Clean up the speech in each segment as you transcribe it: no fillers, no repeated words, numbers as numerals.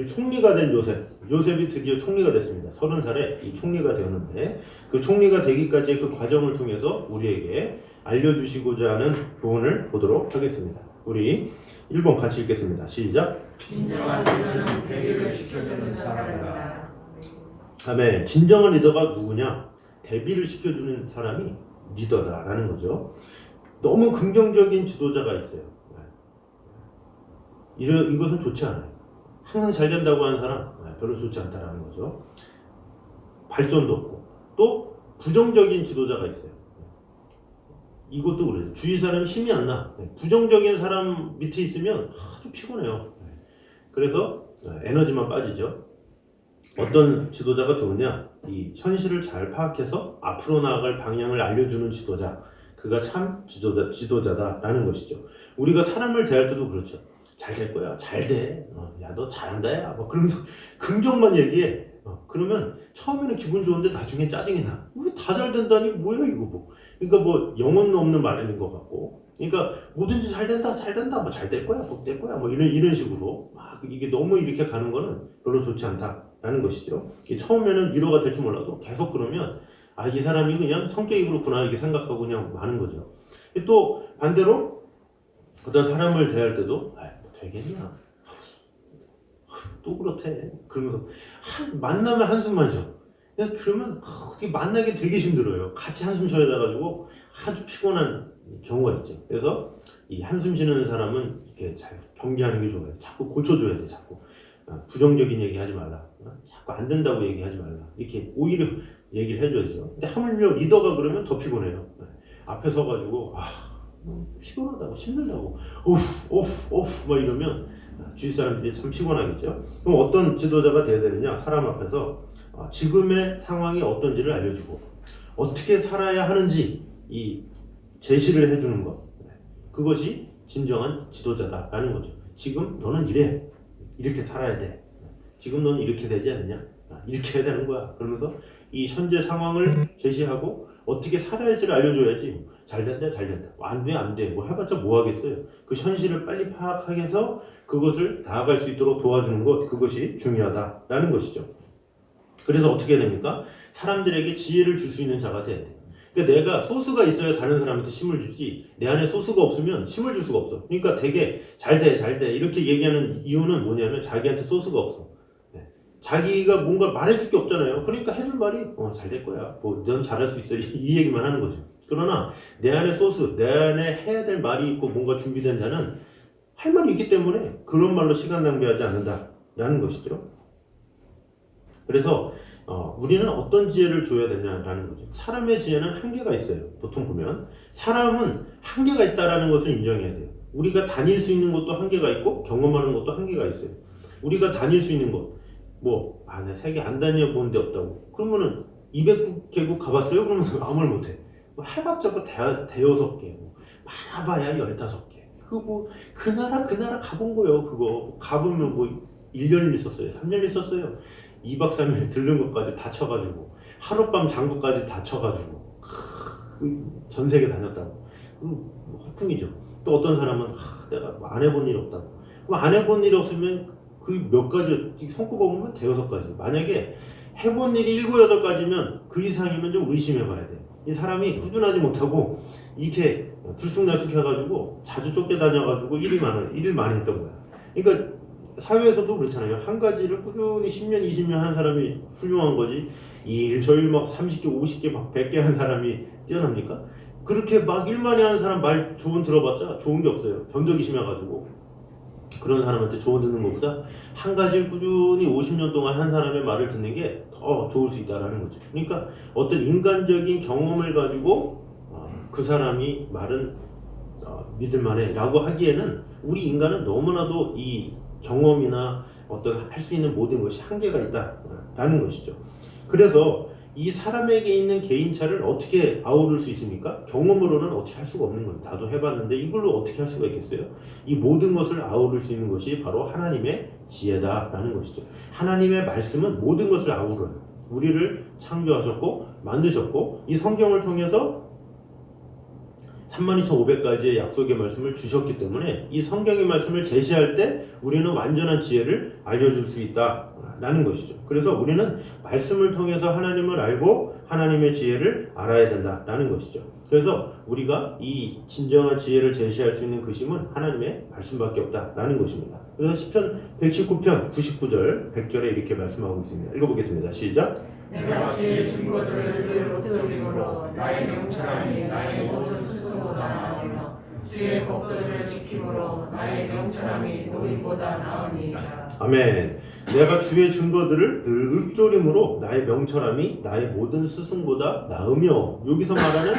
총리가 된 요셉이 드디어 총리가 됐습니다. 30살에 이 총리가 되었는데 그 총리가 되기까지의 그 과정을 통해서 우리에게 알려주시고자 하는 교훈을 보도록 하겠습니다. 우리 1번 같이 읽겠습니다. 시작. 진정한 리더는 대비를 시켜주는 사람이다. 아멘. 진정한 리더가 누구냐? 대비를 시켜주는 사람이 리더다라는 거죠. 너무 긍정적인 지도자가 있어요. 이것은 좋지 않아요. 항상 잘 된다고 하는 사람 별로 좋지 않다라는 거죠. 발전도 없고 또 부정적인 지도자가 있어요. 이것도 그래요. 주위 사람이 힘이 안 나. 부정적인 사람 밑에 있으면 아주 피곤해요. 그래서 에너지만 빠지죠. 어떤 지도자가 좋으냐? 이 현실을 잘 파악해서 앞으로 나아갈 방향을 알려주는 지도자. 그가 참 지도자다라는 것이죠. 우리가 사람을 대할 때도 그렇죠. 잘 될 거야. 잘 돼. 야, 너 잘한다. 야. 뭐 그러면서 긍정만 얘기해. 그러면 처음에는 기분 좋은데 나중에 짜증이 나. 왜 다 잘 된다니? 뭐야 이거 뭐. 그러니까 뭐 영혼 없는 말인 것 같고. 그러니까 뭐든지 잘 된다. 뭐 잘 될 거야. 복 될 거야. 뭐 이런 식으로. 이게 너무 이렇게 가는 거는 별로 좋지 않다라는 것이죠. 처음에는 위로가 될지 몰라도 계속 그러면 이 사람이 그냥 성격이 그렇구나 이렇게 생각하고 그냥 마는 거죠. 또 반대로 어떤 사람을 대할 때도 되겠냐? 또 그렇대. 그러면서 만나면 한숨만 쉬어. 그러면 만나기 되게 힘들어요. 같이 한숨 쉬어야 돼가지고 아주 피곤한 경우가 있죠. 그래서 이 한숨 쉬는 사람은 이렇게 잘 경계하는 게 좋아요. 자꾸 고쳐줘야 돼. 자꾸 부정적인 얘기하지 말라. 자꾸 안 된다고 얘기하지 말라. 이렇게 오히려 얘기를 해줘야죠. 근데 하물며 리더가 그러면 더 피곤해요. 앞에 서가지고 피곤하다고 힘들다고 오프 막 이러면 주위 사람들이 참 피곤하겠죠. 그럼 어떤 지도자가 돼야 되느냐? 사람 앞에서 지금의 상황이 어떤지를 알려주고 어떻게 살아야 하는지 이 제시를 해주는 것, 그것이 진정한 지도자다라는 거죠. 지금 너는 이래, 이렇게 살아야 돼. 지금 너는 이렇게 되지 않느냐? 이렇게 해야 되는 거야. 그러면서 이 현재 상황을 제시하고 어떻게 살아야지를 알려줘야지. 잘 된다. 안 돼. 뭐 해봤자 뭐 하겠어요. 그 현실을 빨리 파악하게 해서 그것을 나아갈 수 있도록 도와주는 것, 그것이 중요하다라는 것이죠. 그래서 어떻게 해야 됩니까? 사람들에게 지혜를 줄 수 있는 자가 돼야 돼. 그러니까 내가 소스가 있어야 다른 사람한테 힘을 주지, 내 안에 소스가 없으면 힘을 줄 수가 없어. 그러니까 되게 잘 돼 이렇게 얘기하는 이유는 뭐냐면 자기한테 소스가 없어. 자기가 뭔가 말해줄 게 없잖아요. 그러니까 해줄 말이 잘 될 거야. 뭐 넌 잘할 수 있어. 이 얘기만 하는 거죠. 그러나 내 안에 소스, 내 안에 해야 될 말이 있고 뭔가 준비된 자는 할 말이 있기 때문에 그런 말로 시간 낭비하지 않는다라는 것이죠. 그래서 우리는 어떤 지혜를 줘야 되냐라는 거죠. 사람의 지혜는 한계가 있어요. 보통 보면 사람은 한계가 있다라는 것을 인정해야 돼요. 우리가 다닐 수 있는 것도 한계가 있고 경험하는 것도 한계가 있어요. 우리가 다닐 수 있는 것, 나 세계 안 다녀본 데 없다고. 그러면은 200개국 가봤어요? 그러면서 아무 말 못해. 해봤자 대여섯 개, 많아봐야 15개. 그 나라 가본 거예요. 그거 가보면 1년을 있었어요, 3년 있었어요. 2박 3일 들른 것까지 다 쳐가지고 하룻밤 잔 것까지 다 쳐가지고 전 세계 다녔다고. 허풍이죠. 또 어떤 사람은 내가 안 해본 일이 없다고. 그럼 안 해본 일이 없으면 그 몇 가지 손꼽아보면 5가지. 만약에 해본 일이 7, 8가지면 그 이상이면 좀 의심해봐야 돼. 이 사람이 꾸준하지 못하고 이렇게 들쑥날쑥 해가지고 자주 쫓겨다녀가지고 일을 많이 했던 거야. 그러니까 사회에서도 그렇잖아요. 한 가지를 꾸준히 10년, 20년 한 사람이 훌륭한 거지. 이 일, 저 일 막 30개, 50개, 막 100개 한 사람이 뛰어납니까? 그렇게 막 일 많이 하는 사람 말 조언 들어봤자 좋은 게 없어요. 변덕이 심해가지고. 그런 사람한테 조언 듣는 것보다 한 가지를 꾸준히 50년 동안 한 사람의 말을 듣는 게 더 좋을 수 있다는 거죠. 그러니까 어떤 인간적인 경험을 가지고 그 사람이 말은 믿을만해 라고 하기에는 우리 인간은 너무나도 이 경험이나 어떤 할 수 있는 모든 것이 한계가 있다라는 것이죠. 그래서 이 사람에게 있는 개인차를 어떻게 아우를 수 있습니까? 경험으로는 어떻게 할 수가 없는 거예요. 나도 해봤는데 이걸로 어떻게 할 수가 있겠어요? 이 모든 것을 아우를 수 있는 것이 바로 하나님의 지혜다라는 것이죠. 하나님의 말씀은 모든 것을 아우러요. 우리를 창조하셨고 만드셨고 이 성경을 통해서 32,500가지의 약속의 말씀을 주셨기 때문에 이 성경의 말씀을 제시할 때 우리는 완전한 지혜를 알려줄 수 있다라는 것이죠. 그래서 우리는 말씀을 통해서 하나님을 알고 하나님의 지혜를 알아야 된다라는 것이죠. 그래서 우리가 이 진정한 지혜를 제시할 수 있는 그심은 하나님의 말씀밖에 없다라는 것입니다. 그래서 시편 119편 99절 100절에 이렇게 말씀하고 있습니다. 읽어보겠습니다. 시작. 내가 주의 증거들을 늘 읊조림으로 나의 명철함이 나의 모든 스승보다 나으며 주의 법도들을 지킴으로 나의 명철함이 노인보다 나으니이다. 아멘. 내가 주의 증거들을 늘 읊조림으로 나의 명철함이 나의 모든 스승보다 나으며, 여기서 말하는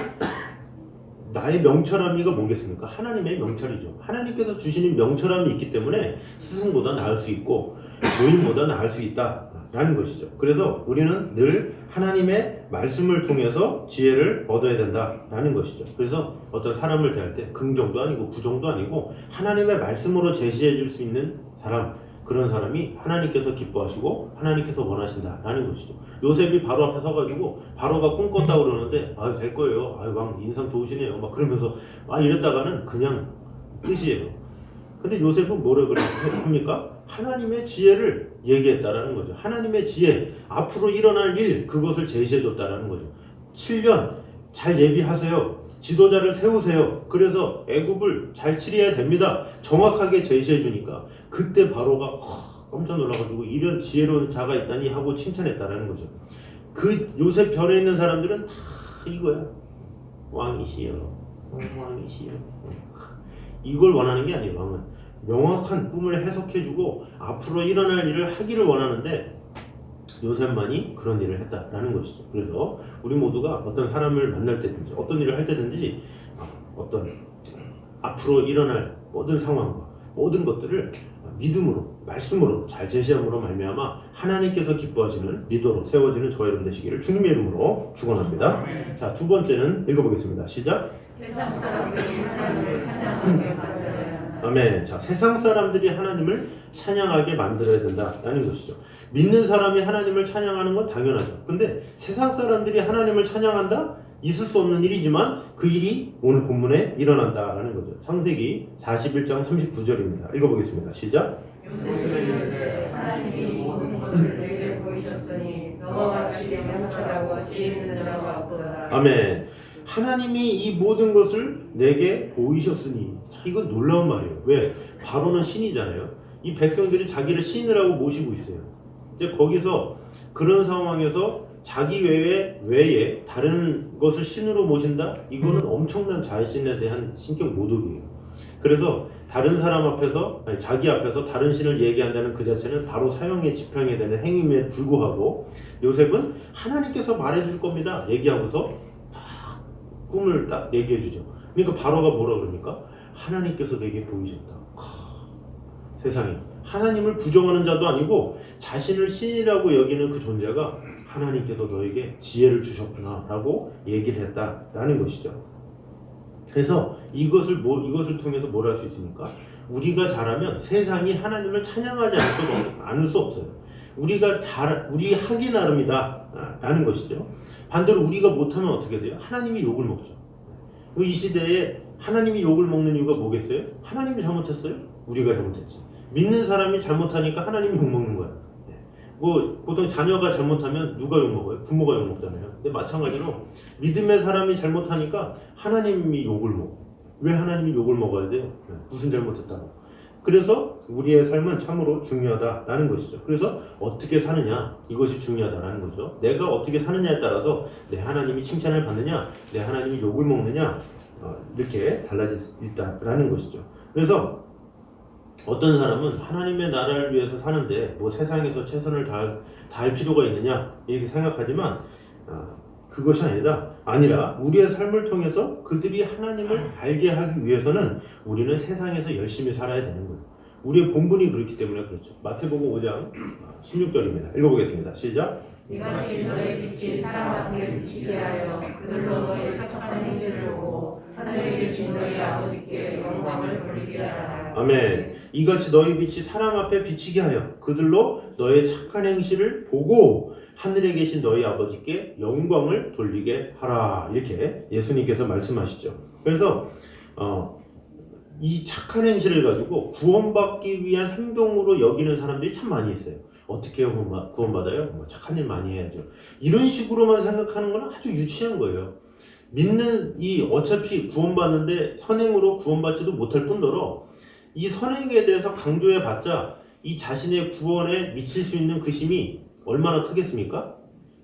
나의 명철함이가 뭐겠습니까? 하나님의 명철이죠. 하나님께서 주시는 명철함이 있기 때문에 스승보다 나을 수 있고 노인보다 나을 수 있다라는 것이죠. 그래서 우리는 늘 하나님의 말씀을 통해서 지혜를 얻어야 된다라는 것이죠. 그래서 어떤 사람을 대할 때 긍정도 아니고 부정도 아니고 하나님의 말씀으로 제시해 줄 수 있는 사람, 그런 사람이 하나님께서 기뻐하시고 하나님께서 원하신다라는 것이죠. 요셉이 바로 앞에 서가지고 바로가 꿈꿨다고 그러는데 될 거예요. 왕 인상 좋으시네요. 막 그러면서 이랬다가는 그냥 끝이에요. 근데 요셉은 뭐라 합니까? 하나님의 지혜를 얘기했다라는 거죠. 하나님의 지혜, 앞으로 일어날 일, 그것을 제시해줬다라는 거죠. 7년 잘 예비하세요. 지도자를 세우세요. 그래서 애굽을 잘 치려야 됩니다. 정확하게 제시해 주니까 그때 바로가 깜짝 놀라가지고 이런 지혜로운 자가 있다니 하고 칭찬했다라는 거죠. 그 요셉 편에 있는 사람들은 다 이거야. 왕이시여, 왕이시여. 이걸 원하는 게 아니에요. 왕은 명확한 꿈을 해석해주고 앞으로 일어날 일을 하기를 원하는데 요셉만이 그런 일을 했다라는 것이죠. 그래서 우리 모두가 어떤 사람을 만날 때든지 어떤 일을 할 때든지 어떤 앞으로 일어날 모든 상황과 모든 것들을 믿음으로, 말씀으로 잘 제시함으로 말미암아 하나님께서 기뻐하시는 리더로 세워지는 저와 여러분 되시기를 주님의 이름으로 축원합니다. 자, 두 번째는 읽어보겠습니다. 시작. 세상 사람들이 하나님을 찬양하게 만들어야 한다. 아멘. 자, 세상 사람들이 하나님을 찬양하게 만들어야 된다라는 것이죠. 믿는 사람이 하나님을 찬양하는 건 당연하죠. 근데 세상 사람들이 하나님을 찬양한다? 있을 수 없는 일이지만 그 일이 오늘 본문에 일어난다라는 거죠. 창세기 41장 39절입니다. 읽어보겠습니다. 시작. 요셉이 이르되 하나님이 모든 것을 내게 보이셨으니 너와 같이 명철하고 지혜 있는 자가 없도다. 아멘. 하나님이 이 모든 것을 내게 보이셨으니. 자, 이건 놀라운 말이에요. 왜? 바로는 신이잖아요. 이 백성들이 자기를 신이라고 모시고 있어요. 이제 거기서 그런 상황에서 자기 외에 다른 것을 신으로 모신다? 이거는 엄청난 자신에 대한 신격 모독이에요. 그래서 다른 사람 앞에서, 자기 앞에서 다른 신을 얘기한다는 그 자체는 바로 사형에 집행해야 되는 행위에 불구하고 요셉은 하나님께서 말해줄 겁니다 얘기하고서 딱 꿈을 딱 얘기해 주죠. 그러니까 바로가 뭐라 그럽니까? 하나님께서 내게 보이셨다. 세상에 하나님을 부정하는 자도 아니고 자신을 신이라고 여기는 그 존재가 하나님께서 너에게 지혜를 주셨구나 라고 얘기를 했다라는 것이죠. 그래서 이것을 통해서 뭘 할 수 있습니까? 우리가 잘하면 세상이 하나님을 찬양하지 않을 수 없어요. 우리 하기 나름이다 라는 것이죠. 반대로 우리가 못하면 어떻게 돼요? 하나님이 욕을 먹죠. 이 시대에 하나님이 욕을 먹는 이유가 뭐겠어요? 하나님이 잘못했어요? 우리가 잘못했지. 믿는 사람이 잘못하니까 하나님이 욕먹는 거야. 보통 자녀가 잘못하면 누가 욕먹어요? 부모가 욕먹잖아요. 근데 마찬가지로 믿음의 사람이 잘못하니까 하나님이 욕을 먹어. 왜 하나님이 욕을 먹어야 돼요? 무슨 잘못했다고. 그래서 우리의 삶은 참으로 중요하다라는 것이죠. 그래서 어떻게 사느냐, 이것이 중요하다라는 거죠. 내가 어떻게 사느냐에 따라서 내 하나님이 칭찬을 받느냐, 내 하나님이 욕을 먹느냐, 이렇게 달라질 수 있다라는 것이죠. 그래서 어떤 사람은 하나님의 나라를 위해서 사는데 세상에서 최선을 다할 필요가 있느냐 이렇게 생각하지만 그것이 아니라 우리의 삶을 통해서 그들이 하나님을 알게 하기 위해서는 우리는 세상에서 열심히 살아야 되는 거예요. 우리의 본분이 그렇기 때문에 그렇죠. 마태복음 5장 16절입니다. 읽어보겠습니다. 시작. 이같이 너의 빛이 사람 앞에 비치게 하여 그들로 너의 착한 행실을 보고 하늘에 계신 너희 아버지께 영광을 돌리게 하라. 아멘. 이같이 너희 빛이 사람 앞에 비치게 하여 그들로 너의 착한 행실을 보고 하늘에 계신 너희 아버지께 영광을 돌리게 하라. 이렇게 예수님께서 말씀하시죠. 그래서 이 착한 행실을 가지고 구원받기 위한 행동으로 여기는 사람들이 참 많이 있어요. 어떻게 구원받아요? 뭐 착한 일 많이 해야죠. 이런 식으로만 생각하는 건 아주 유치한 거예요. 믿는 어차피 구원받는데 선행으로 구원받지도 못할 뿐더러 이 선행에 대해서 강조해봤자 이 자신의 구원에 미칠 수 있는 그 힘이 얼마나 크겠습니까?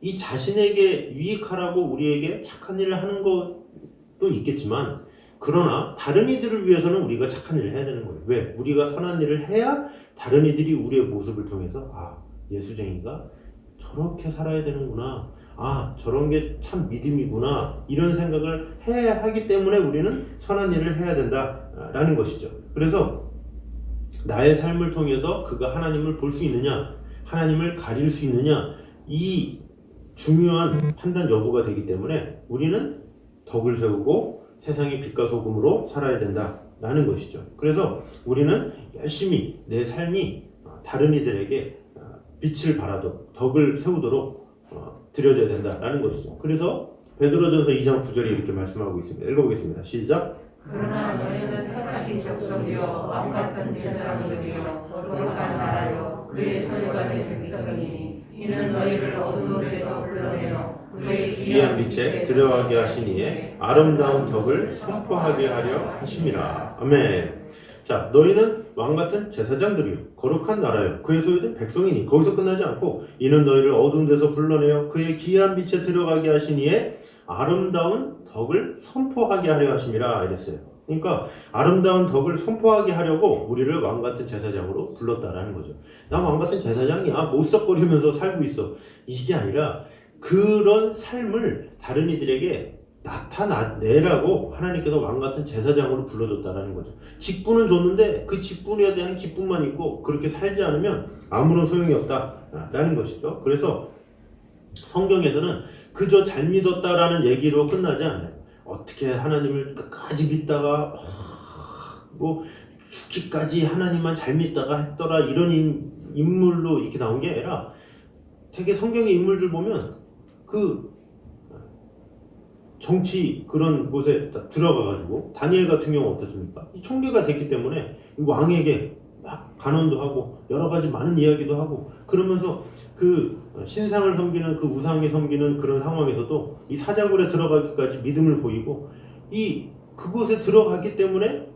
이 자신에게 유익하라고 우리에게 착한 일을 하는 것도 있겠지만 그러나 다른 이들을 위해서는 우리가 착한 일을 해야 되는 거예요. 왜? 우리가 선한 일을 해야 다른 이들이 우리의 모습을 통해서 예수쟁이가 저렇게 살아야 되는구나. 저런 게 참 믿음이구나. 이런 생각을 해야 하기 때문에 우리는 선한 일을 해야 된다라는 것이죠. 그래서 나의 삶을 통해서 그가 하나님을 볼 수 있느냐, 하나님을 가릴 수 있느냐, 이 중요한 판단 여부가 되기 때문에 우리는 덕을 세우고 세상의 빛과 소금으로 살아야 된다라는 것이죠. 그래서 우리는 열심히 내 삶이 다른 이들에게 빛을 발하도록 덕을 세우도록 드려져야 된다라는 것이죠. 그래서 베드로전서 2장 9절에 이렇게 말씀하고 있습니다. 읽어보겠습니다. 시작. 그러나 너희는 택하신 족속이요 왕같은 제사장들이요 거룩한 나라요 그의 소유가 된 백성이니 이는 너희를 어두움에서 불러내어 그의 귀한 빛에 들어가게 하시니에 아름다운 덕을 선포하게 하려 하심이라. 아멘. 자, 너희는 왕같은 제사장들이요 거룩한 나라요 그의 소유된 백성이니 거기서 끝나지 않고 이는 너희를 어두운 데서 불러내어 그의 귀한 빛에 들어가게 하시니에 아름다운 덕을 선포하게 하려 하심이라 이랬어요. 그러니까 아름다운 덕을 선포하게 하려고 우리를 왕같은 제사장으로 불렀다라는 거죠. 나 왕같은 제사장이야 못석거리면서 살고 있어. 이게 아니라 그런 삶을 다른 이들에게 나타내라고 하나님께서 왕같은 제사장으로 불러줬다라는 거죠. 직분은 줬는데 그 직분에 대한 기쁨만 있고 그렇게 살지 않으면 아무런 소용이 없다라는 것이죠. 그래서 성경에서는 그저 잘 믿었다라는 얘기로 끝나지 않아요. 어떻게 하나님을 끝까지 믿다가 죽기까지 하나님만 잘 믿다가 했더라 이런 인물로 이렇게 나온 게 아니라 되게 성경의 인물들 보면 그 정치 그런 곳에 들어가가지고 다니엘 같은 경우 어떻습니까? 이 총리가 됐기 때문에 왕에게 막 간언도 하고 여러 가지 많은 이야기도 하고 그러면서 그 신상을 섬기는 그 우상에 섬기는 그런 상황에서도 이 사자굴에 들어가기까지 믿음을 보이고 그곳에 들어갔기 때문에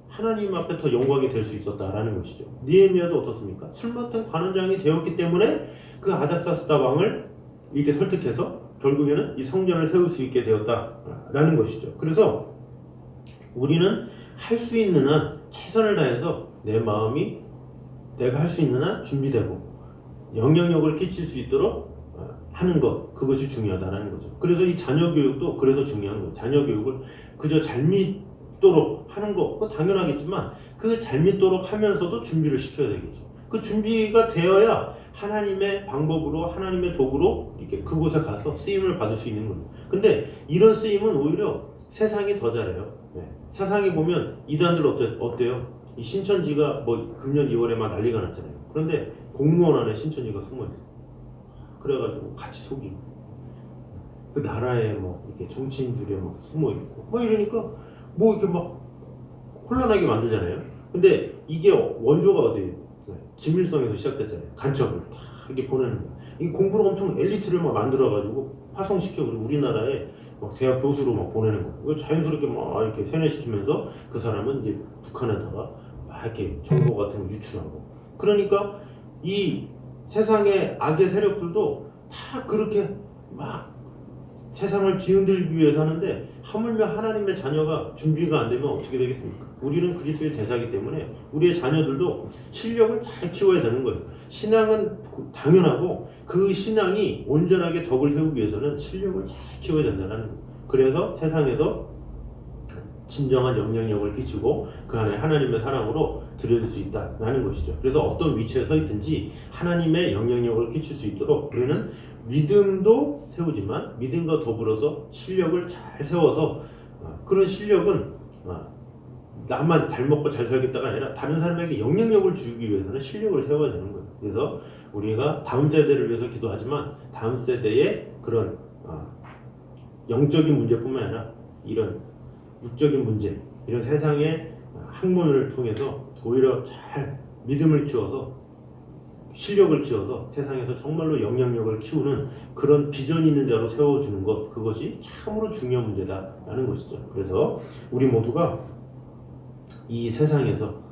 하나님 앞에 더 영광이 될 수 있었다라는 것이죠. 느헤미야도 어떻습니까? 술 맡은 관원장이 되었기 때문에 그 아닥사스다 왕을 이렇게 설득해서 결국에는 이 성전을 세울 수 있게 되었다라는 것이죠. 그래서 우리는 할 수 있는 한 최선을 다해서 내 마음이 내가 할 수 있는 한 준비되고 영향력을 끼칠 수 있도록 하는 것, 그것이 중요하다는 거죠. 그래서 이 자녀 교육도 그래서 중요한 거예요. 자녀 교육을 그저 잘 믿도록 하는 거, 그거 당연하겠지만 그 잘 믿도록 하면서도 준비를 시켜야 되겠죠. 그 준비가 되어야 하나님의 방법으로 하나님의 도구로 이렇게 그곳에 가서 쓰임을 받을 수 있는 거예요. 근데 이런 쓰임은 오히려 세상이 더 잘해요. 세상에 보면 이단들 어때요? 이 신천지가 금년 2월에 막 난리가 났잖아요. 그런데 공무원 안에 신천지가 숨어있어요. 그래가지고 같이 속이고 그 나라에 이렇게 정치인들이 숨어있고 이러니까 이렇게 막 혼란하게 만들잖아요. 근데 이게 원조가 어디예요? 김일성에서 시작됐잖아요. 간첩을 다 이렇게 보내는 거예요. 이 공부를 엄청 엘리트를 막 만들어가지고 파송시켜 우리나라에 대학 교수로 보내는 거예요. 이걸 자연스럽게 이렇게 세뇌시키면서 그 사람은 이제 북한에다가 이렇게 정보 같은 거 유출하고. 그러니까 이 세상의 악의 세력들도 다 그렇게 세상을 뒤흔들기 위해서 하는데 하물며 하나님의 자녀가 준비가 안 되면 어떻게 되겠습니까? 우리는 그리스도의 대사이기 때문에 우리의 자녀들도 실력을 잘 키워야 되는 거예요. 신앙은 당연하고 그 신앙이 온전하게 덕을 세우기 위해서는 실력을 잘 키워야 된다는 거예요. 그래서 세상에서 진정한 영향력을 끼치고 그 안에 하나님의 사랑으로 들여질 수 있다라는 것이죠. 그래서 어떤 위치에 서 있든지 하나님의 영향력을 끼칠 수 있도록 우리는 믿음도 세우지만 믿음과 더불어서 실력을 잘 세워서 그런 실력은 나만 잘 먹고 잘 살겠다가 아니라 다른 사람에게 영향력을 주기 위해서는 실력을 세워야 되는 거예요. 그래서 우리가 다음 세대를 위해서 기도하지만 다음 세대의 그런 영적인 문제뿐만 아니라 이런 육적인 문제, 이런 세상의 학문을 통해서 오히려 잘 믿음을 키워서 실력을 키워서 세상에서 정말로 영향력을 키우는 그런 비전 있는 자로 세워주는 것, 그것이 참으로 중요한 문제다라는 것이죠. 그래서 우리 모두가 이 세상에서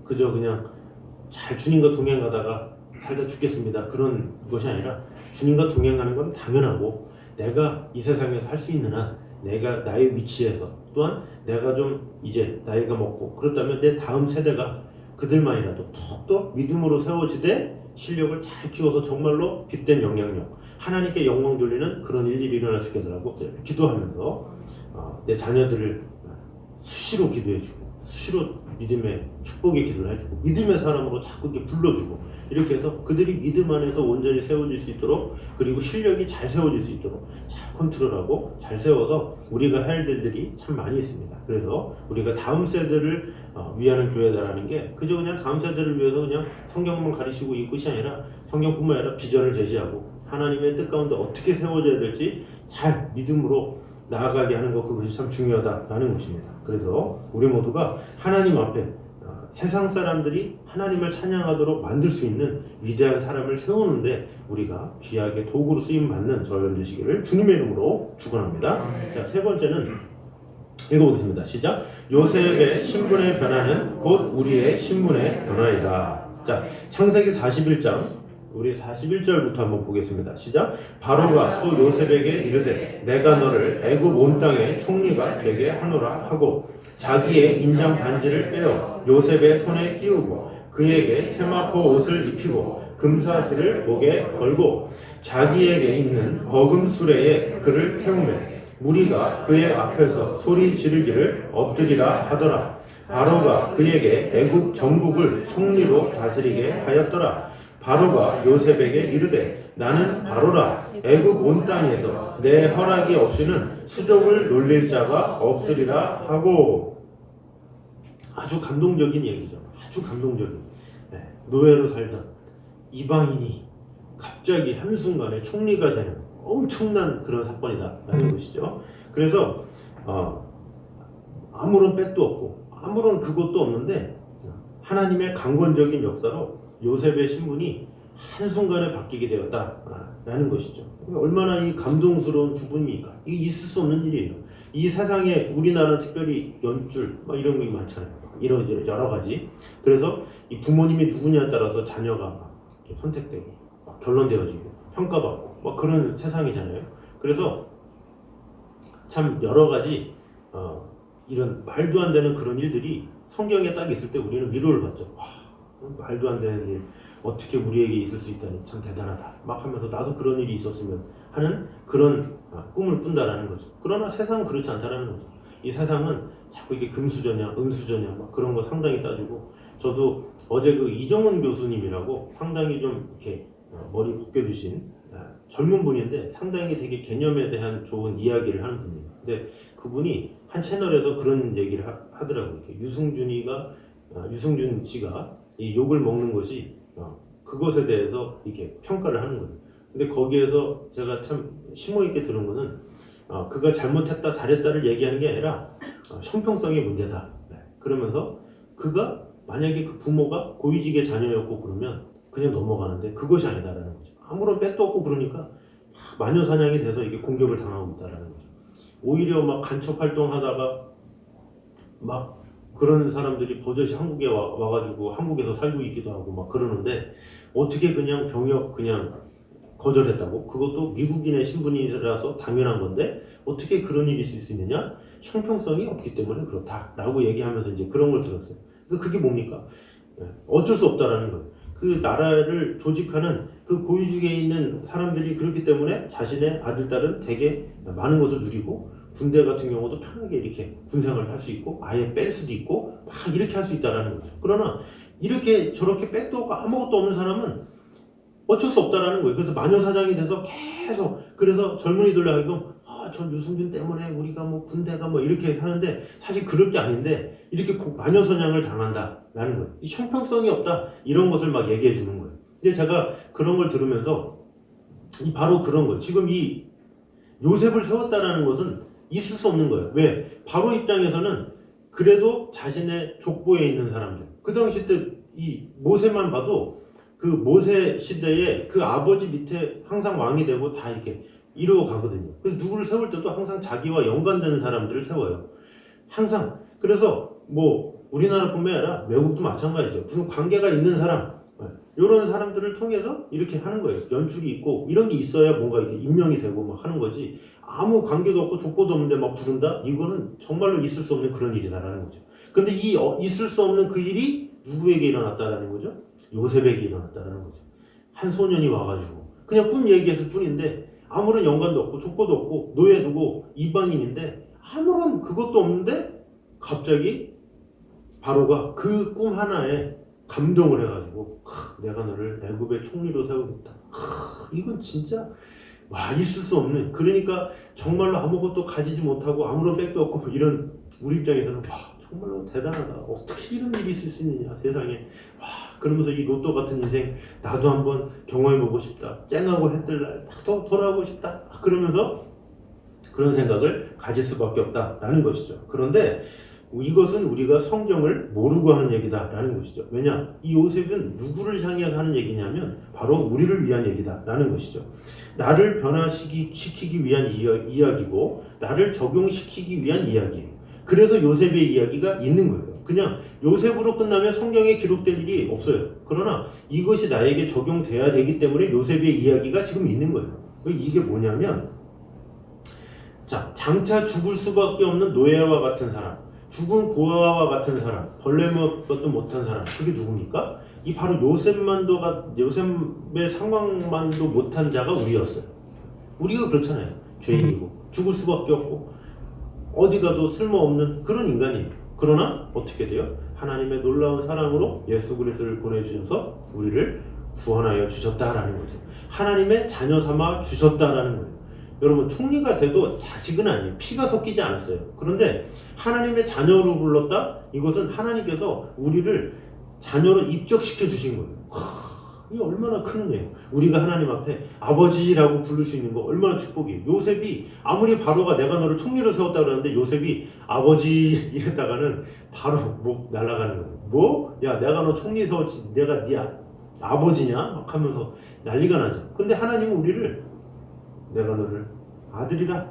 그저 그냥 잘 주님과 동행하다가 살다 죽겠습니다, 그런 것이 아니라 주님과 동행하는 건 당연하고 내가 이 세상에서 할 수 있는 한 내가 나의 위치에서 또한 내가 좀 이제 나이가 먹고 그렇다면 내 다음 세대가 그들만이라도 더욱더 믿음으로 세워지되 실력을 잘 키워서 정말로 빛된 영향력, 하나님께 영광 돌리는 그런 일들이 일어날 수 있겠더라고. 기도하면서 내 자녀들을 수시로 기도해주고 수시로 믿음의 축복의 기도를 해주고 믿음의 사람으로 자꾸 이렇게 불러주고 이렇게 해서 그들이 믿음 안에서 온전히 세워질 수 있도록, 그리고 실력이 잘 세워질 수 있도록 잘 컨트롤하고 잘 세워서 우리가 할 일들이 참 많이 있습니다. 그래서 우리가 다음 세대를 위하는 교회다라는 게 그저 그냥 다음 세대를 위해서 그냥 성경만 가르치고 이 것이 아니라 성경뿐만 아니라 비전을 제시하고 하나님의 뜻 가운데 어떻게 세워져야 될지 잘 믿음으로 나아가게 하는 것, 그것이 참 중요하다라는 것입니다. 그래서 우리 모두가 하나님 앞에 세상 사람들이 하나님을 찬양하도록 만들 수 있는 위대한 사람을 세우는데 우리가 귀하게 도구로 쓰임 받는 저희들 되시기를 주님의 이름으로 축원합니다. 자, 세 번째는 읽어보겠습니다. 시작. 요셉의 신분의 변화는 곧 우리의 신분의 변화이다. 자, 창세기 41장 우리 41절부터 한번 보겠습니다. 시작. 바로가 또 요셉에게 이르되 내가 너를 애굽 온 땅의 총리가 되게 하노라 하고 자기의 인장 반지를 빼어 요셉의 손에 끼우고 그에게 세마포 옷을 입히고 금사슬을 목에 걸고 자기에게 있는 버금 수레에 그를 태우매 무리가 그의 앞에서 소리 지르기를 엎드리라 하더라. 바로가 그에게 애굽 전국을 총리로 다스리게 하였더라. 바로가 요셉에게 이르되 나는 바로라. 애굽 온 땅에서 내 허락이 없이는 수족을 놀릴 자가 없으리라 하고. 아주 감동적인 얘기죠. 아주 감동적인. 노예로 살던 이방인이 갑자기 한순간에 총리가 되는 엄청난 그런 사건이다라는 것이죠. 그래서 아무런 백도 없고 아무런 그것도 없는데 하나님의 강권적인 역사로 요셉의 신분이 한순간에 바뀌게 되었다라는 것이죠. 얼마나 이 감동스러운 부분입니까? 이게 있을 수 없는 일이에요. 이 세상에 우리나라 특별히 연줄 이런 게 많잖아요. 이런 여러 가지. 그래서 이 부모님이 누구냐에 따라서 자녀가 막 선택되고 막 결론되어지고 평가받고 막 그런 세상이잖아요. 그래서 참 여러 가지 이런 말도 안 되는 그런 일들이 성경에 딱 있을 때 우리는 위로를 받죠. 와, 말도 안 되는 일 어떻게 우리에게 있을 수 있다니 참 대단하다 막 하면서 나도 그런 일이 있었으면 하는 그런 꿈을 꾼다라는 거죠. 그러나 세상은 그렇지 않다라는 거죠. 이 세상은 자꾸 이게 금수저냐 은수저냐 막 그런 거 상당히 따지고, 저도 어제 그 이정은 교수님이라고 상당히 좀 이렇게 머리 벗겨주신 젊은 분인데 상당히 되게 개념에 대한 좋은 이야기를 하는 분이에요. 근데 그분이 한 채널에서 그런 얘기를 하더라고요. 이렇게 유승준 씨가 이 욕을 먹는 것이 그것에 대해서 이렇게 평가를 하는 거예요. 근데 거기에서 제가 참 심오 있게 들은 거는 그가 잘못했다 잘했다를 얘기하는 게 아니라 형평성의 문제다. 그러면서 그가 만약에 그 부모가 고위직의 자녀였고 그러면 그냥 넘어가는데 그것이 아니다라는 거죠. 아무런 백도 없고 그러니까 마녀 사냥이 돼서 이게 공격을 당하고 있다라는 거죠. 오히려 막 간첩 활동하다가 막 그런 사람들이 버젓이 한국에 와가지고 한국에서 살고 있기도 하고 막 그러는데 어떻게 그냥 병역 그냥 거절했다고? 그것도 미국인의 신분이라서 당연한 건데 어떻게 그런 일이 있을 수 있느냐? 형평성이 없기 때문에 그렇다라고 얘기하면서 이제 그런 걸 들었어요. 그게 뭡니까? 어쩔 수 없다라는 거예요. 그 나라를 조직하는 그 고위직에 있는 사람들이 그렇기 때문에 자신의 아들, 딸은 되게 많은 것을 누리고 군대 같은 경우도 편하게 이렇게 군생활을 할 수 있고 아예 뺄 수도 있고 막 이렇게 할 수 있다라는 거죠. 그러나 이렇게 저렇게 백도 없고 아무것도 없는 사람은 어쩔 수 없다라는 거예요. 그래서 마녀사장이 돼서 계속 그래서 젊은이들 하여금 전 유승균 때문에 우리가 뭐 군대가 뭐 이렇게 하는데 사실 그럴 게 아닌데 이렇게 마녀사냥을 당한다라는 거예요. 이 형평성이 없다 이런 것을 막 얘기해 주는 거예요. 근데 제가 그런 걸 들으면서 바로 그런 거예요. 지금 이 요셉을 세웠다라는 것은 있을 수 없는 거예요. 왜? 바로 입장에서는 그래도 자신의 족보에 있는 사람들 그 당시 때 이 모세만 봐도 그 모세 시대에 그 아버지 밑에 항상 왕이 되고 다 이렇게 이루어 가거든요. 그래서 누구를 세울 때도 항상 자기와 연관되는 사람들을 세워요. 항상. 그래서 뭐 우리나라뿐만 아니라 외국도 마찬가지죠. 무슨 관계가 있는 사람 이런 사람들을 통해서 이렇게 하는 거예요. 연출이 있고 이런 게 있어야 뭔가 이렇게 임명이 되고 막 하는 거지. 아무 관계도 없고 족보도 없는데 막 부른다? 이거는 정말로 있을 수 없는 그런 일이다라는 거죠. 근데 이 있을 수 없는 그 일이 누구에게 일어났다라는 거죠? 요셉에게 일어났다라는 거죠. 한 소년이 와가지고 그냥 꿈 얘기했을 뿐인데 아무런 연관도 없고 족보도 없고 노예두고 이방인인데 아무런 그것도 없는데 갑자기 바로가 그 꿈 하나에 감동을 해가지고 내가 너를 애굽의 총리로 세우겠다. 이건 진짜 와 있을 수 없는 그러니까 정말로 아무것도 가지지 못하고 아무런 백도 없고 이런 우리 입장에서는 와 정말로 대단하다. 어떻게 이런 일이 있을 수 있느냐 세상에. 와 그러면서 이 로또 같은 인생 나도 한번 경험해보고 싶다. 쨍하고 해뜰 날 돌아오고 싶다. 그러면서 그런 생각을 가질 수밖에 없다라는 것이죠. 그런데 이것은 우리가 성경을 모르고 하는 얘기다라는 것이죠. 왜냐? 이 요셉은 누구를 향해서 하는 얘기냐면 바로 우리를 위한 얘기다라는 것이죠. 나를 변화시키기 위한 이야기고 나를 적용시키기 위한 이야기예요. 그래서 요셉의 이야기가 있는 거예요. 그냥 요셉으로 끝나면 성경에 기록될 일이 없어요. 그러나 이것이 나에게 적용돼야 되기 때문에 요셉의 이야기가 지금 있는 거예요. 이게 뭐냐면 자 장차 죽을 수밖에 없는 노예와 같은 사람 죽은 고아와 같은 사람, 벌레 먹것도 못한 사람, 그게 누굽니까? 이 바로 요셉의 상황만도 못한 자가 우리였어요. 우리가 그렇잖아요. 죄인이고 죽을 수밖에 없고 어디 가도 쓸모없는 그런 인간이에요. 그러나 어떻게 돼요? 하나님의 놀라운 사랑으로 예수 그리스도를 보내주셔서 우리를 구원하여 주셨다라는 거죠. 하나님의 자녀 삼아 주셨다라는 거예요. 여러분 총리가 돼도 자식은 아니에요. 피가 섞이지 않았어요. 그런데 하나님의 자녀로 불렀다? 이것은 하나님께서 우리를 자녀로 입적시켜 주신 거예요. 이게 얼마나 큰 은혜예요. 우리가 하나님 앞에 아버지라고 부를 수 있는 거 얼마나 축복이에요. 요셉이 아무리 바로가 내가 너를 총리로 세웠다 그러는데 요셉이 아버지 이랬다가는 바로 목 날아가는 거예요. 뭐? 야 내가 너 총리 세웠지 내가 네 아버지냐? 막 하면서 난리가 나죠. 근데 하나님은 우리를 내가 너를 아들이라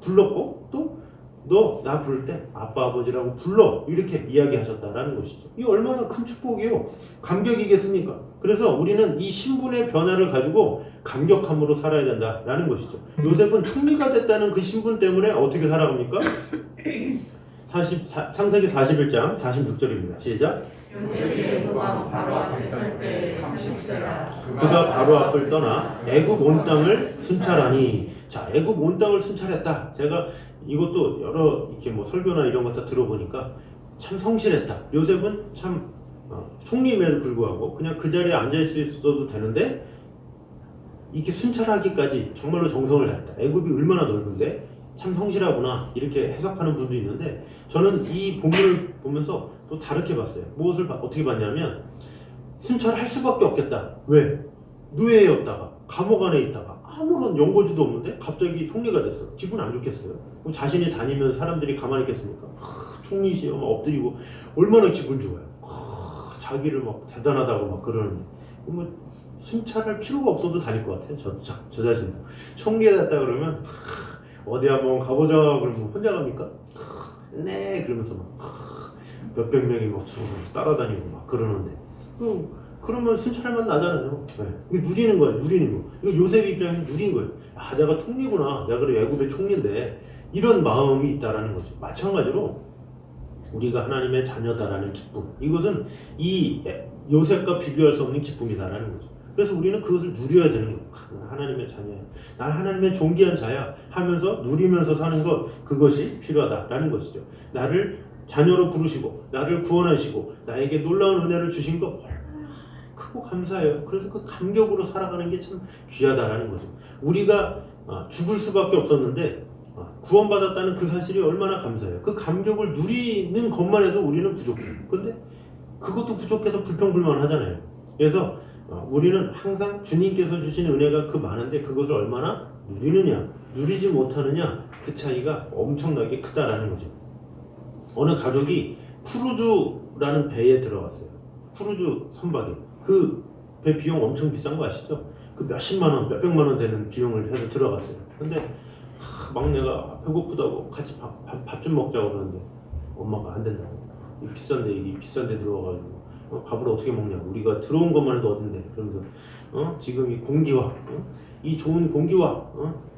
불렀고 또 너 나 부를 때 아빠 아버지라고 불러 이렇게 이야기하셨다라는 것이죠. 이 얼마나 큰 축복이요. 감격이겠습니까? 그래서 우리는 이 신분의 변화를 가지고 감격함으로 살아야 된다라는 것이죠. 요셉은 총리가 됐다는 그 신분 때문에 어떻게 살아갑니까? 창세기 41장 46절입니다. 시작. 요셉이 애굽 왕 바로 앞에 설 때 30세라. 그가 바로 앞을 떠나 애굽 온 땅을 순찰하니. 자, 애굽 온 땅을 순찰했다. 제가 이것도 여러 이렇게 뭐 설교나 이런 거 다 들어보니까 참 성실했다. 요셉은 참 총리임에도 불구하고 그냥 그 자리에 앉아 있어도 되는데 이렇게 순찰하기까지 정말로 정성을 다했다. 애굽이 얼마나 넓은데 참 성실하구나 이렇게 해석하는 분도 있는데 저는 이 본문을 보면서 또 다르게 봤어요. 무엇을 어떻게 봤냐면 순찰할 수밖에 없겠다. 왜? 노예였다가 감옥 안에 있다가 아무런 연고지도 없는데 갑자기 총리가 됐어. 기분 안 좋겠어요? 그럼 자신이 다니면 사람들이 가만히 있겠습니까? 총리시여 막 엎드리고 얼마나 기분 좋아요. 자기를 막 대단하다고 막 그러는데 뭐 순찰할 필요가 없어도 다닐 것 같아요. 저 자신도 총리가 됐다 그러면 어디 한번 가보자 그러면 혼자 갑니까? 네 그러면서 막 몇백 명이 막 따라다니고 막 그러는데 그러면 순찰만 나잖아요. 네. 이게 누리는 거예요. 누리는 거. 이거 요셉 입장에서 누린 거예요. 아 내가 총리구나. 내가 그래 애굽의 총리인데 이런 마음이 있다라는 거죠. 마찬가지로 우리가 하나님의 자녀다라는 기쁨. 이것은 이 요셉과 비교할 수 없는 기쁨이다라는 거죠. 그래서 우리는 그것을 누려야 되는 거예요. 난 하나님의 자녀야, 난 하나님의 존귀한 자야 하면서 누리면서 사는 것, 그것이 필요하다라는 것이죠. 나를 자녀로 부르시고 나를 구원하시고 나에게 놀라운 은혜를 주신 것 얼마나 크고 감사해요. 그래서 그 감격으로 살아가는 게 참 귀하다라는 거죠. 우리가 죽을 수밖에 없었는데 구원받았다는 그 사실이 얼마나 감사해요. 그 감격을 누리는 것만 해도 우리는 부족해요. 근데 그것도 부족해서 불평불만하잖아요. 그래서 우리는 항상 주님께서 주신 은혜가 그 많은데 그것을 얼마나 누리느냐, 누리지 못하느냐, 그 차이가 엄청나게 크다라는 거죠. 어느 가족이 크루즈라는 배에 들어갔어요. 크루즈 선박에. 그 배 비용 엄청 비싼 거 아시죠? 그 몇십만 원, 몇백만 원 되는 비용을 해서 들어갔어요. 근데 막내가 배고프다고 같이 밥 좀 먹자고 그러는데 엄마가 안 된다고. 이 비싼 데 들어가가지고 밥을 어떻게 먹냐, 우리가 들어온 것만 해도 얻은데, 그러면서 지금 이 공기와 이 좋은 공기와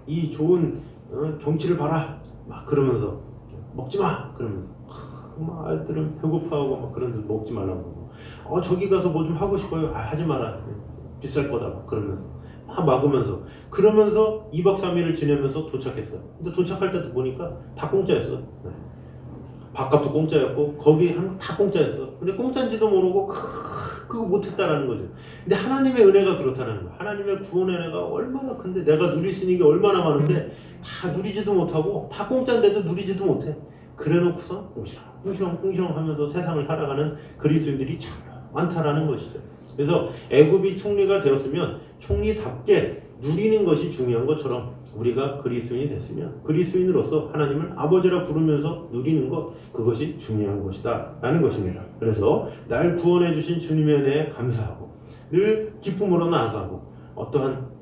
이 좋은 경치를 봐라 막 그러면서 먹지 마 그러면서 막 아이들은 배고파하고 막 그런데 먹지 말라고. 저기 가서 뭐 좀 하고 싶어요. 하지 마라, 비쌀 거다 막 그러면서 막 막으면서, 그러면서 2박 3일을 지내면서 도착했어요. 근데 도착할 때 보니까 다 공짜였어. 밥값도 공짜였고 거기 한 거 다 공짜였어. 근데 공짜인지도 모르고 그거 못했다라는 거죠. 근데 하나님의 은혜가 그렇다는 거야. 하나님의 구원의 은혜가 얼마나 큰데, 내가 누릴 수 있는 게 얼마나 많은데 다 누리지도 못하고 다 공짜인데도 누리지도 못해. 그래놓고서 꿍시렁 하면서 세상을 살아가는 그리스도인들이 참 많다라는 것이죠. 그래서 애굽이 총리가 되었으면 총리답게 누리는 것이 중요한 것처럼 우리가 그리스도인이 됐으면 그리스도인으로서 하나님을 아버지라 부르면서 누리는 것, 그것이 중요한 것이다 라는 것입니다. 그래서 날 구원해 주신 주님의 은혜에 감사하고 늘 기쁨으로 나아가고 어떠한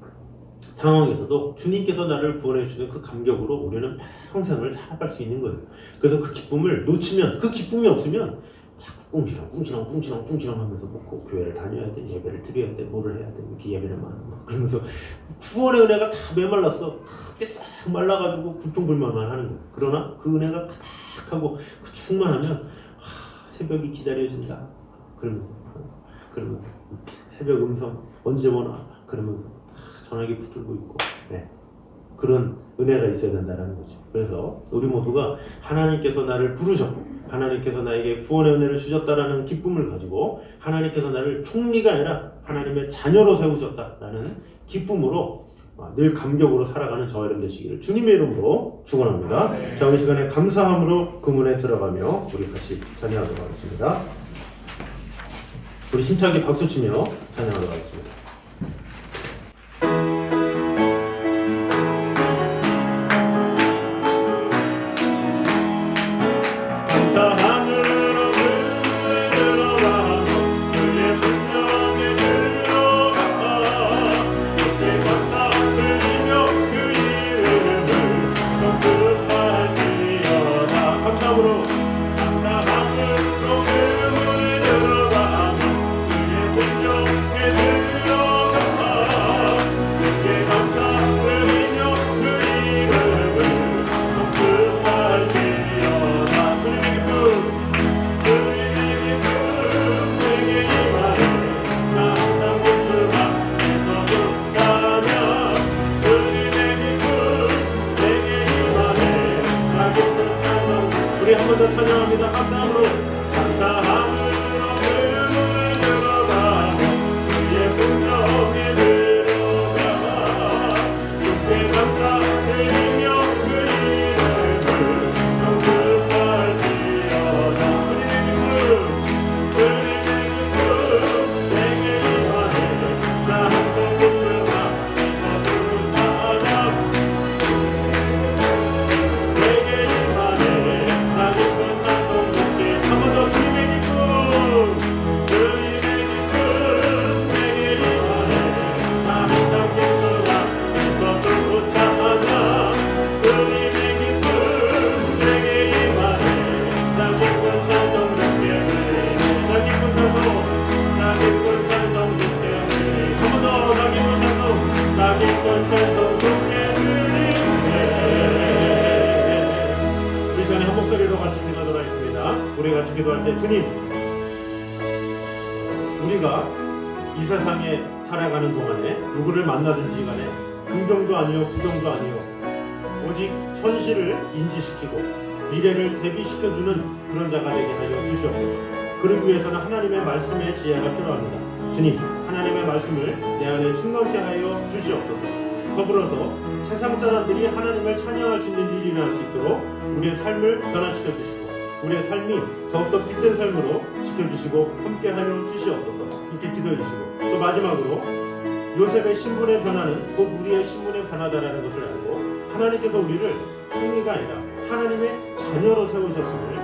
상황에서도 주님께서 나를 구원해 주는 그 감격으로 우리는 평생을 살아갈 수 있는 거예요. 그래서 그 기쁨을 놓치면, 그 기쁨이 없으면 자꾸 꿍시렁 하면서 뭐 교회를 다녀야 돼, 예배를 드려야 돼, 뭐를 해야 돼, 이렇게 예배를 막 그러면서 구원의 은혜가 다 메말랐어. 싹 말라가지고 불평불만만 하는 거예요. 그러나 그 은혜가 가득하고 그 충만하면 새벽이 기다려진다 그러면서 새벽 음성 언제 오나 그러면서 전화기 붙들고 있고, 그런 은혜가 있어야 된다는 거죠. 그래서 우리 모두가 하나님께서 나를 부르셨고 하나님께서 나에게 구원의 은혜를 주셨다라는 기쁨을 가지고 하나님께서 나를 총리가 아니라 하나님의 자녀로 세우셨다라는 기쁨으로 늘 감격으로 살아가는 저와 여러분 되시기를 주님의 이름으로 축원합니다. 자, 우리 시간에 감사함으로 그 문에 들어가며 우리 같이 찬양하도록 하겠습니다. 우리 힘차게 박수치며 찬양하도록 하겠습니다. 우리 한 번 더 찬양합니다. 감사함으로 그문을 들어가고 그의 궁정에 들어가 주께 감사드리며 그 이름을 성급할지어다. 주님의 기쁨 내게 임하네. 나 항상 기쁨하면서 찬양 내게 임하네. 나 기쁜 찬송 높게 한 번 더. 주님의 기쁨 내게 임하네. 나 항상 기쁨하면서 또 찬양. 주님의 기쁨 내게 임하네. 나 기쁜 찬송 높게 나 기쁜 찬송 나 기쁜 찬송 높게 한 번 더. 나 기쁜 찬송 나 기쁜 찬송 높게 드리네. 이 시간에 한 목소리로 같이 기도하도록 하겠습니다. 우리 같이 기도할 때 주님, 우리가 이 세상에 살아가는 동안에 누구를 만나든지 간에 긍정도 아니요 부정도 아니요 오직 현실을 인지시키고 미래를 대비시켜주는 그런 자가 되게 하여 주시옵소서. 그러기 위해서는 하나님의 말씀의 지혜가 필요합니다. 주님, 하나님의 말씀을 내 안에 충만케 하여 주시옵소서. 더불어서 세상 사람들이 하나님을 찬양할 수 있는 일이 일어날 수 있도록 우리의 삶을 변화시켜 주시고 우리의 삶이 더욱더 빛된 삶으로 지켜주시고 함께하여 주시옵소서. 이렇게 기도해 주시고 또 마지막으로 요셉의 신분의 변화는 곧 우리의 신분의 변화다라는 것을 알고 하나님께서 우리를 총리가 아니라 하나님의 자녀로 세우셨음을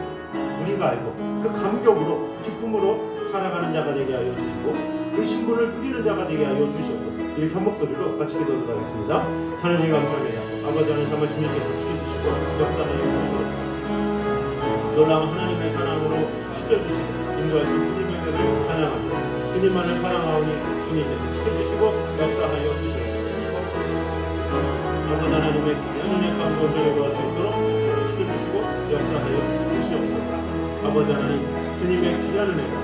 우리가 알고 그 감격으로 기쁨으로 살아가는 자가 되게 하여 주시고 그 신분을 누리는 자가 되게 하여 주시옵소서. 이렇게 한 목소리로 같이 기도하도록 하겠습니다. 하나님 감사합니다. 아버지 하나님 정말 주님께서 지켜주시고 역사하여 주시옵소서. 놀라운 하나님의 사랑으로 지켜주시고 인도하신 주님의 은혜를 찬양합니다. 주님만을 사랑하오니 주님께서 지켜주시고 역사하여 주시옵소서. 아버지 하나님의 은혜 가운데 온전히 수 있도록 주를 지켜주시고 역사하여 주시옵소서. 아버지 하나님 주님의 귀한 은혜가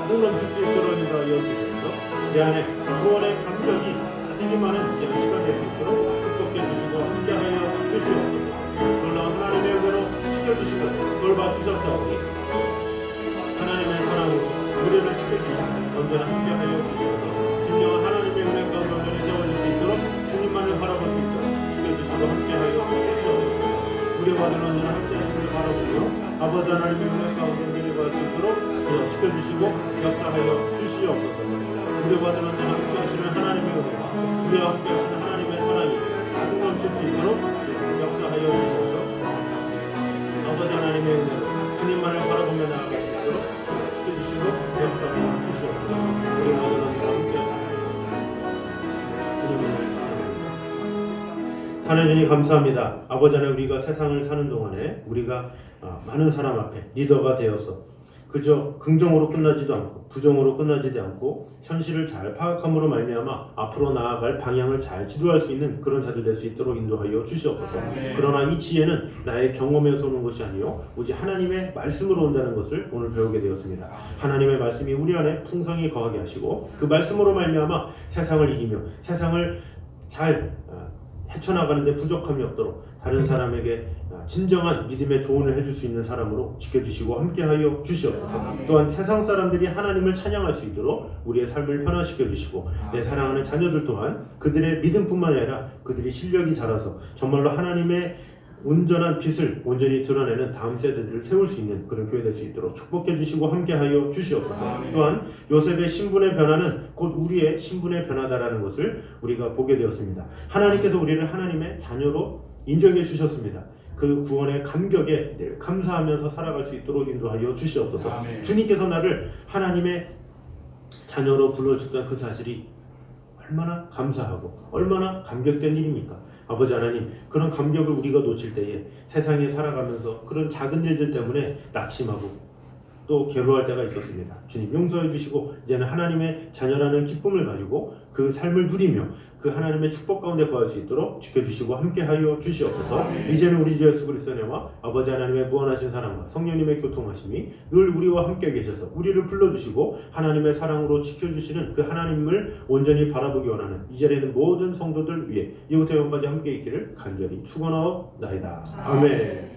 가득 넘칠 수 있도록 인도하여 주시옵소서. 내 안에 구원의 감격이 가득히 많은 귀한 시간 될 수 있도록 축복해 주시고 함께하여 주시옵소서. 놀라운 하나님의 은혜로 지켜주시고 돌봐주셨사오니 하나님의 사랑으로 우리를 지켜주시고 언제나 함께하여 주시옵소서. 진정한 하나님의 은혜 가운데 온전히 세워질 수 있도록 주님만을 바라볼 수 있도록 지켜주시고 함께하여 주시옵소서. 우리와 늘 언제나 함께하시기를 바라보며 아버지 하나님의 은혜 가운데 온전히 구할 수 있도록 주여 지켜주시고 역사하여 주시옵소서. 우리와 늘 언제나 함께하시는 하나님의 은혜와 우리와 함께하시는 하나님의 사랑이 가득 넘칠 수 있도록 주여 역사하여 주시옵소서. 아버지 하나님의 은혜로 주님만을 바라보며 나아갈 수 있도록 지켜주시고 역사하여 주시옵소서. 우리와 늘 언제나 함께하시는 주님을 찬양합니다. 하나님 감사합니다. 아버지 하나님 우리가 세상을 사는 동안에 우리가 많은 사람 앞에 리더가 되어서 그저 긍정으로 끝나지도 않고 부정으로 끝나지도 않고 현실을 잘 파악함으로 말미암아 앞으로 나아갈 방향을 잘 지도할 수 있는 그런 자들 될 수 있도록 인도하여 주시옵소서. 그러나 이 지혜는 나의 경험에서 오는 것이 아니요 오직 하나님의 말씀으로 온다는 것을 오늘 배우게 되었습니다. 하나님의 말씀이 우리 안에 풍성히 거하게 하시고 그 말씀으로 말미암아 세상을 이기며 세상을 잘 헤쳐나가는데 부족함이 없도록 다른 사람에게 진정한 믿음의 조언을 해줄 수 있는 사람으로 지켜주시고 함께하여 주시옵소서. 또한 세상 사람들이 하나님을 찬양할 수 있도록 우리의 삶을 변화시켜 주시고 내 사랑하는 자녀들 또한 그들의 믿음뿐만 아니라 그들이 실력이 자라서 정말로 하나님의 온전한 빛을 온전히 드러내는 다음 세대들을 세울 수 있는 그런 교회 될 수 있도록 축복해 주시고 함께하여 주시옵소서. 또한 요셉의 신분의 변화는 곧 우리의 신분의 변화다라는 것을 우리가 보게 되었습니다. 하나님께서 우리를 하나님의 자녀로 인정해 주셨습니다. 그 구원의 감격에 늘 감사하면서 살아갈 수 있도록 인도하여 주시옵소서. 주님께서 나를 하나님의 자녀로 불러주셨던 그 사실이 얼마나 감사하고 얼마나 감격된 일입니까? 아버지 하나님, 그런 감격을 우리가 놓칠 때에 세상에 살아가면서 그런 작은 일들 때문에 낙심하고 또 괴로워할 때가 있었습니다. 주님 용서해 주시고 이제는 하나님의 자녀라는 기쁨을 가지고 그 삶을 누리며 그 하나님의 축복 가운데 거할 수 있도록 지켜주시고 함께하여 주시옵소서. 이제는 우리 주 예수 그리스도의 은혜와 아버지 하나님의 무한하신 사랑과 성령님의 교통하심이 늘 우리와 함께 계셔서 우리를 불러주시고 하나님의 사랑으로 지켜주시는 그 하나님을 온전히 바라보기 원하는 이 자리에 있는 모든 성도들 위해 이후부터 영원까지 함께 있기를 간절히 축원하옵나이다. 아멘.